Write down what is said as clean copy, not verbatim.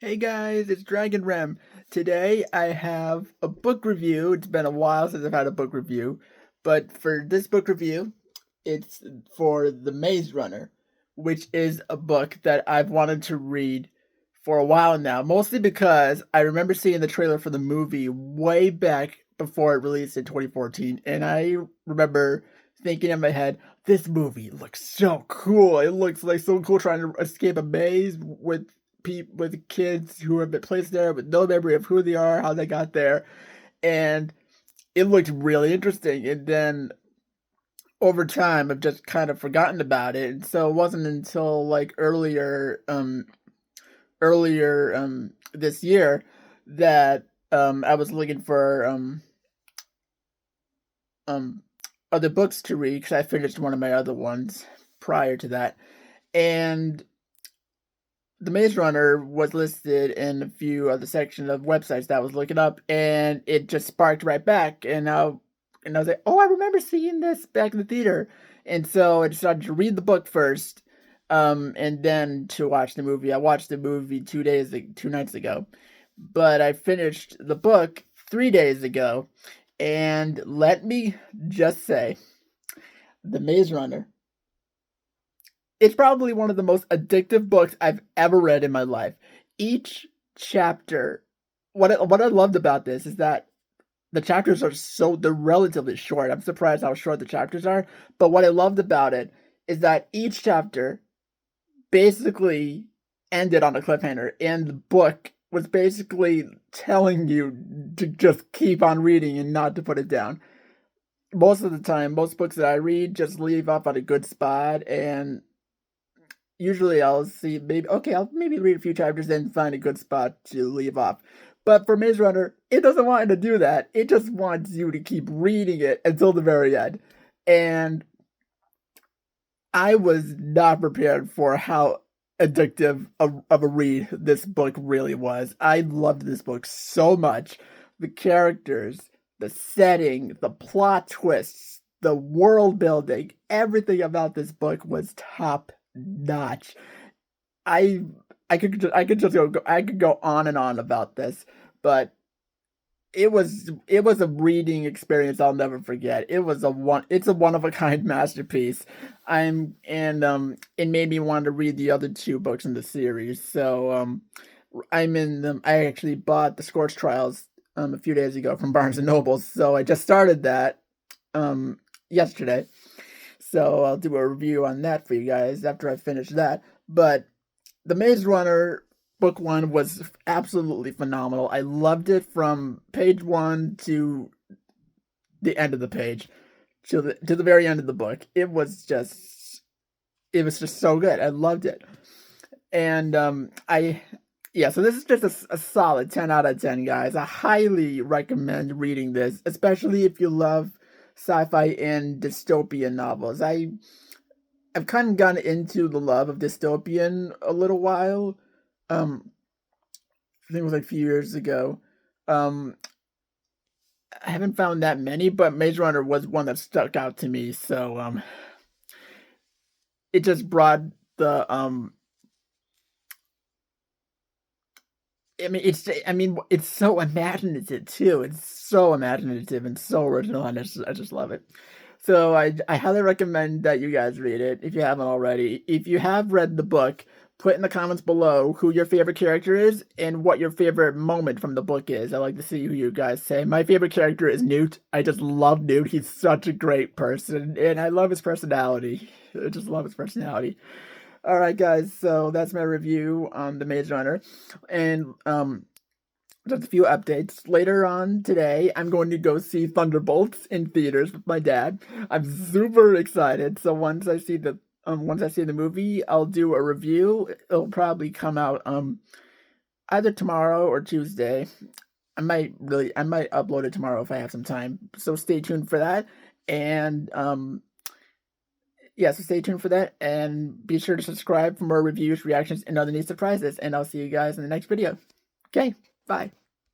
Hey guys, it's Dragon Rem. Today I have a book review. It's been a while since I've had a book review, but for this book review, it's for The Maze Runner, which is a book that I've wanted to read for a while now, mostly because I remember seeing the trailer for the movie way back before it released in 2014, and I remember thinking in my head, this movie looks so cool. It looks like so cool trying to escape a maze with kids who have been placed there with no memory of who they are, how they got there, and it looked really interesting. And then over time, I've just kind of forgotten about it, and so it wasn't until like earlier this year that I was looking for um other books to read because I finished one of my other ones prior to that, and the Maze Runner was listed in a few other sections of websites that I was looking up, and it just sparked right back. And I was like, "Oh, I remember seeing this back in the theater." And so I decided to read the book first, and then to watch the movie. I watched the movie 2 nights ago, but I finished the book 3 days ago. And let me just say, The Maze Runner, it's probably one of the most addictive books I've ever read in my life. Each chapter, what I loved about this is that the chapters they're relatively short. I'm surprised how short the chapters are. But what I loved about it is that each chapter basically ended on a cliffhanger, and the book was basically telling you to just keep on reading and not to put it down. Most of the time, most books that I read just leave off at a good spot, and usually I'll see I'll maybe read a few chapters, then find a good spot to leave off. But for Maze Runner, it doesn't want you to do that. It just wants you to keep reading it until the very end. And I was not prepared for how addictive of a read this book really was. I loved this book so much. The characters, the setting, the plot twists, the world building, everything about this book was top notch. I I could go on and on about this, but it was a reading experience I'll never forget. It's a one of a kind masterpiece. It made me want to read the other two books in the series. So I actually bought the Scorch Trials a few days ago from Barnes and Noble. So I just started that yesterday. So I'll do a review on that for you guys after I finish that. But The Maze Runner book one was absolutely phenomenal. I loved it from page one to the end of the page, to the very end of the book. It was just so good. I loved it. And I yeah, so this is just a solid 10 out of 10, guys. I highly recommend reading this, especially if you love sci-fi and dystopian novels. I've kind of gotten into the love of dystopian a little while. Um, I think it was like a few years ago. Um, I haven't found that many, but Maze Runner was one that stuck out to me. So it just brought the I mean, it's so imaginative too. It's so imaginative and so original, and I just love it. So I highly recommend that you guys read it if you haven't already. If you have read the book, put in the comments below who your favorite character is and what your favorite moment from the book is. I like to see who you guys say. My favorite character is Newt. I just love Newt. He's such a great person, and I love his personality. I just love his personality. All right, guys. So that's my review on The Maze Runner, and just a few updates. Later on today, I'm going to go see Thunderbolts in theaters with my dad. I'm super excited. So once I see the movie, I'll do a review. It'll probably come out either tomorrow or Tuesday. I might upload it tomorrow if I have some time. So stay tuned for that. And yeah, so stay tuned for that, and be sure to subscribe for more reviews, reactions, and other neat surprises. And I'll see you guys in the next video. Okay, bye.